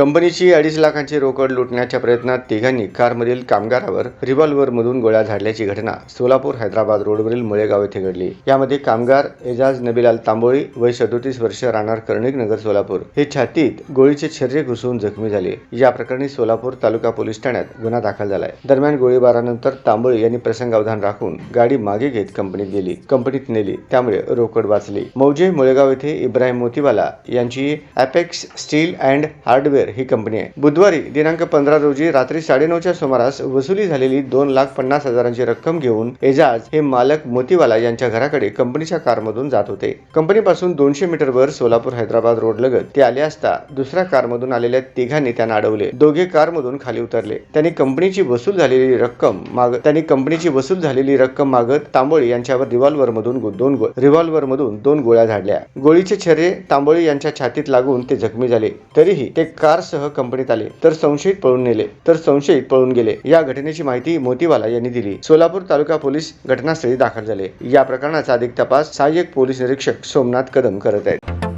कंपनीची 2.5 लाखांची रोकड लुटण्याच्या प्रयत्नात तिघांनी कारमधील कामगारावर रिव्हॉल्व्हरमधून गोळ्या झाडल्याची घटना सोलापूर हैदराबाद रोडवरील मुळेगाव येथे घडली। यामध्ये कामगार एजाज नबीलाल तांबोळी वय 37 वर्ष राहणार कर्णिक नगर सोलापूर हे छातीत गोळीचे छर्रे घुसून जखमी झाले। या प्रकरणी सोलापूर तालुका पोलीस ठाण्यात गुन्हा दाखल झालाय। दरम्यान गोळीबारानंतर तांबोळी यांनी प्रसंगावधान राखून गाडी मागे घेत कंपनीत नेली, त्यामुळे रोकड वाचली। मौजे मुळेगाव येथे इब्राहिम मोतीवाला यांची apex steel and hardware he company आहे। बुधवारी दिनांक 15 रोजी रात्री 9:30च्या सुमारास वसुली झालेली 2,50,000ची रक्कम घेऊन एजाज हे मालक मोतीवाला यांच्या घराकडे कंपनीच्या कारमधून जात होते। कंपनीपासून 200 मीटरवर सोलापूर हैदराबाद रोड लगत ते आले असता दुसऱ्या कारमधून आलेल्या तिघांनी त्यांना अडवले। दोघे कारमधून खाली उतरले। त्यांनी कंपनीची वसूल झालेली रक्कम मागत तांबोळी यांच्यावर रिव्हॉल्व्हरमधून 2 गोळ्या झाडल्या। गोळीचे छर्रे तांबोळी यांच्या छातीत लागून ते जखमी झाले। तरीही ते कारसह कंपनीत आले तर संशयित पळून गेले। या घटनेची माहिती मोतीवाला यांनी दिली। सोलापूर तालुका पोलीस घटनास्थळी दाखल झाले। या प्रकरणाचा अधिक तपास सहाय्यक पोलीस निरीक्षक सोमनाथ कदम करत आहेत।